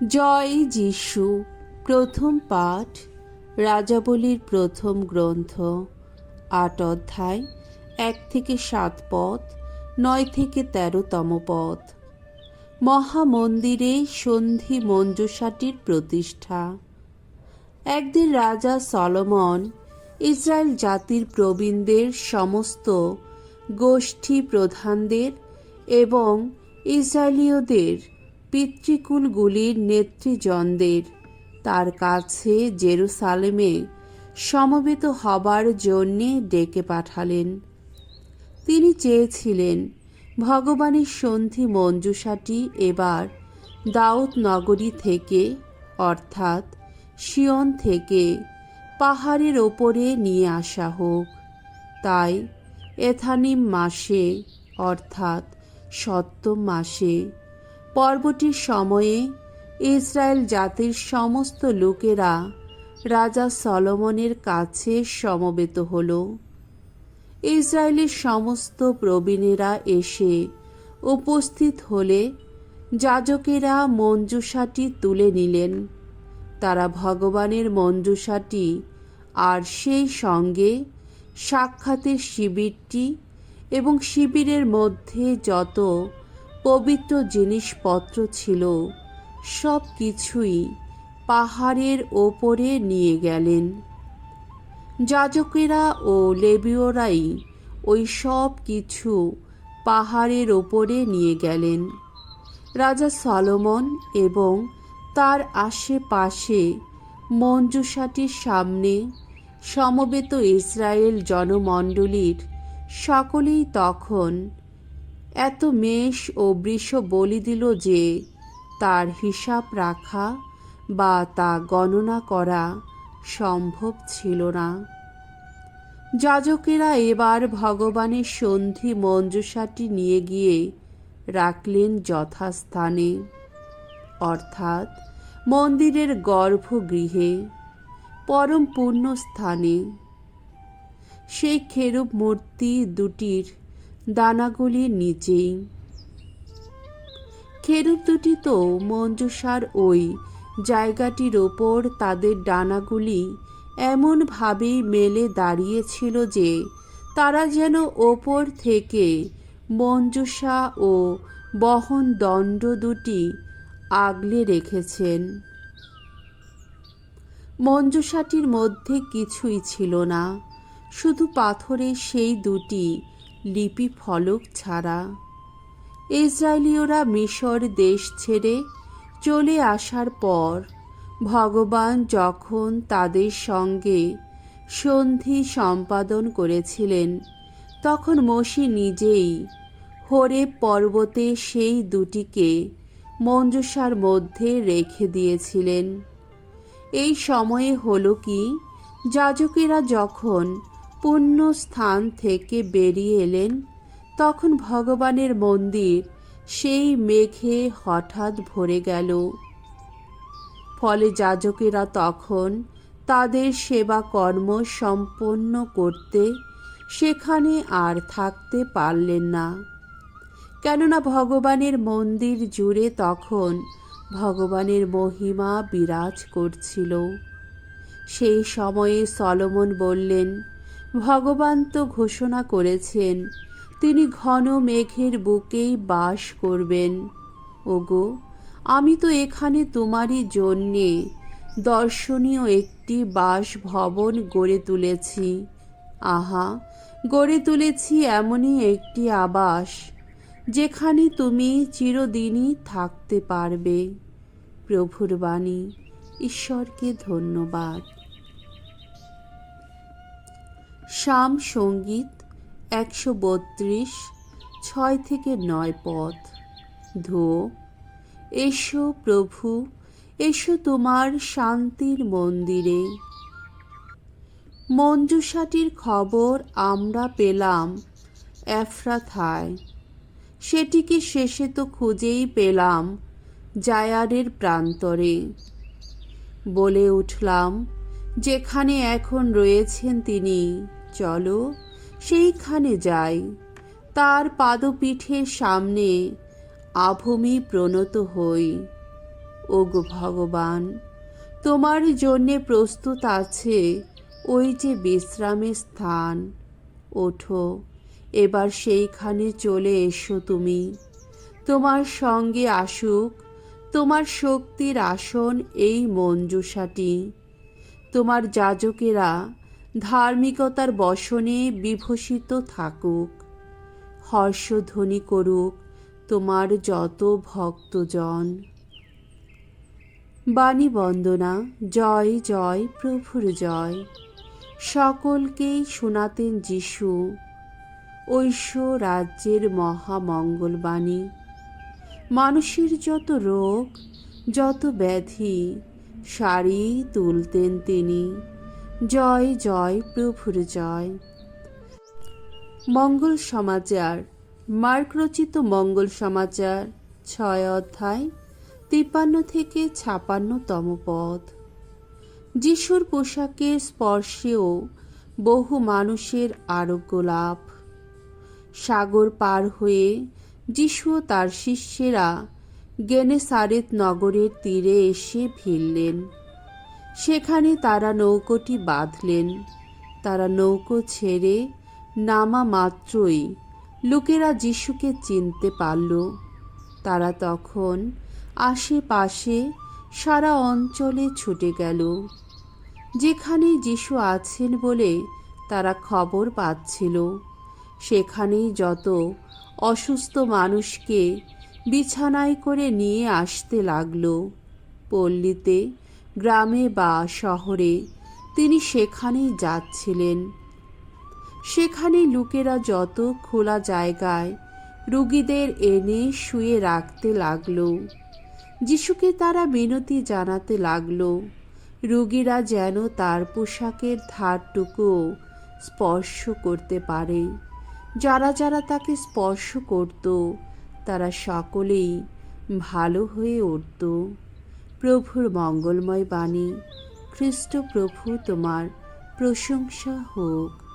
জয় যিশু। প্রথম পাঠ রাজাবলীর প্রথম গ্রন্থ, ৮ অধ্যায়, ১ থেকে ৭ পদ, ৯ থেকে ১৩তম পদ। মহামন্দিরে সন্ধি মঞ্জুষাটির প্রতিষ্ঠা। একদিন রাজা সলোমন ইসরায়েল জাতির প্রবীণদের সমস্ত গোষ্ঠী প্রধানদের এবং ইসরায়েলীয়দের পিতৃকুলগুলির নেতৃজনদের তার কাছে জেরুসালেমে সমবেত হবার জন্যে ডেকে পাঠালেন। তিনি চেয়েছিলেন ভগবানের সন্ধি মঞ্জুষাটি এবার দাউদ নগরী থেকে, অর্থাৎ সিয়ন থেকে পাহাড়ের ওপরে নিয়ে আসা হোক। তাই এথানিম মাসে, অর্থাৎ সপ্তম মাসে, পর্বটির সময়ে ইসরায়েল জাতির সমস্ত লোকেরা রাজা সলোমনের কাছে সমবেত হল। ইসরায়েলের সমস্ত প্রবীণেরা এসে উপস্থিত হলে যাজকেরা মঞ্জুষাটি তুলে নিলেন। তারা ভগবানের মঞ্জুষাটি আর সেই সঙ্গে সাক্ষাতের শিবিরটি এবং শিবিরের মধ্যে যত পবিত্র জিনিসপত্র ছিল সব কিছুই পাহাড়ের ওপরে নিয়ে গেলেন। যাজকেরা ও লেবীয়রাই ওই সব কিছু পাহাড়ের ওপরে নিয়ে গেলেন। রাজা সলোমন এবং তার আশেপাশে মঞ্জুষাটির সামনে সমবেত ইসরায়েল জনমণ্ডলীর সকলেই তখন এত মেষ ও বৃষ বলি দিল যে তার হিসাব রাখা বা তা গণনা করা সম্ভব ছিল না। যাজকেরা এবার ভগবানের সন্ধি মঞ্জুষাটি নিয়ে গিয়ে রাখলেন যথাস্থানে, অর্থাৎ মন্দিরের গর্ভগৃহে, পরম পূর্ণ স্থানে। সেই খেরুব মূর্তি দুটির দানাগুলির নিচেই। খেরুব দুটি তো মঞ্জুষার ওই জায়গাটির ওপর তাদের ডানাগুলি এমনভাবেই মেলে দাঁড়িয়েছিল যে তারা যেন ওপর থেকে মঞ্জুষা ও বহন দণ্ড দুটি আগলে রেখেছেন। মঞ্জুষাটির মধ্যে কিছুই ছিল না, শুধু পাথরের সেই দুটি লিপি ফলক ছাড়া। ইসরায়েলীয়রা মিশর দেশ ছেড়ে চলে আসার পর ভগবান যখন তাদের সঙ্গে সন্ধি সম্পাদন করেছিলেন, তখন মোশে নিজেই হোরেব পর্বতে সেই দুটিকে মঞ্জুষার মধ্যে রেখে দিয়েছিলেন। এই সময়ে হল কি, যাজকেরা যখন পুণ্য স্থান থেকে বেরিয়ে এলেন, তখন ভগবানের মন্দির সেই মেঘে হঠাৎ ভরে গেল। ফলে যাজকেরা তখন তাদের সেবা কর্ম সম্পন্ন করতে সেখানে আর থাকতে পারলেন না, কেননা ভগবানের মন্দির জুড়ে তখন ভগবানের মহিমা বিরাজ করছিল। সেই সময়ে সলোমন বললেন, ভগবান তো ঘোষণা করেছেন তিনি ঘন মেঘের বুকেই বাস করবেন। ওগো, আমি তো এখানে তোমারই জন্যে দর্শনীয় একটি বাসভবন গড়ে তুলেছি। আহা, গড়ে তুলেছি এমনই একটি আবাস যেখানে তুমি চিরদিনই থাকতে পারবে। প্রভুর বাণী। ঈশ্বরকে ধন্যবাদ। শাম সঙ্গীত ১৩২, ৬ থেকে ৯ পদ। ধো, এসো প্রভু, এসো তোমার শান্তির মন্দিরে। মঞ্জুষাটির খবর আমরা পেলাম এফরাথায়, সেটিকে শেষে তো খুঁজেই পেলাম জায়ারের প্রান্তরে। বলে উঠলাম, যেখানে এখন রয়েছেন তিনি, চলো সেইখানে যাই। তার পাদপীঠের সামনে আভূমি প্রণত হই। ওগো ভগবান, তোমার জন্যে প্রস্তুত আছে ওই যে বিশ্রামের স্থান। ওঠো, এবার সেইখানে চলে এসো তুমি। তোমার সঙ্গে আসুক তোমার শক্তির আসন এই মঞ্জুষাটি। তোমার যাজকেরা ধার্মিকতার বসনে বিভূষিত থাকুক, হর্ষধ্বনি করুক তোমার যত ভক্তজন। বাণী বন্দনা। জয় জয় প্রভুর জয়। সকলকেই শোনাতেন যিশু ঐশ্ব রাজ্যের মহামঙ্গলবাণী। মানুষের যত রোগ, যত ব্যাধি সারিয়ে তুলতেন তিনি। জয় জয় প্রভুর জয়। মঙ্গল সমাচার। মার্ক রচিত মঙ্গল সমাচার 6 অধ্যায় 53 থেকে 56তম পদ। যিশুর পোশাকের স্পর্শেও বহু মানুষের আরোগ্য লাভ। সাগর পার হয়ে যিশু ও তার শিষ্যেরা গেনেসারেত নগরের তীরে এসে ভিড়লেন। সেখানে তারা নৌকোটি বাঁধলেন। তারা নৌকো ছেড়ে নামা মাত্রই লোকেরা যিশুকে চিনতে পারল। তারা তখন আশেপাশে সারা অঞ্চলে ছুটে গেল। যেখানে যিশু আছেন বলে তারা খবর পাচ্ছিল, সেখানেই যত অসুস্থ মানুষকে বিছানায় করে নিয়ে আসতে লাগল। পল্লীতে, গ্রামে বা শহরে তিনি সেখানেই যাচ্ছিলেন। সেখানে লোকেরা যত খোলা জায়গায় রোগীদের এনে শুয়ে রাখতে লাগল। যিশুকে তারা মিনতি জানাতে লাগল রোগীরা যেন তার পোশাকের ধারটুকু স্পর্শ করতে পারে। যারা যারা তাকে স্পর্শ করত তারা সকলেই ভালো হয়ে উঠত। প্রভুর মঙ্গলময় বাণী। খ্রিস্ট প্রভু তোমার প্রশংসা হোক।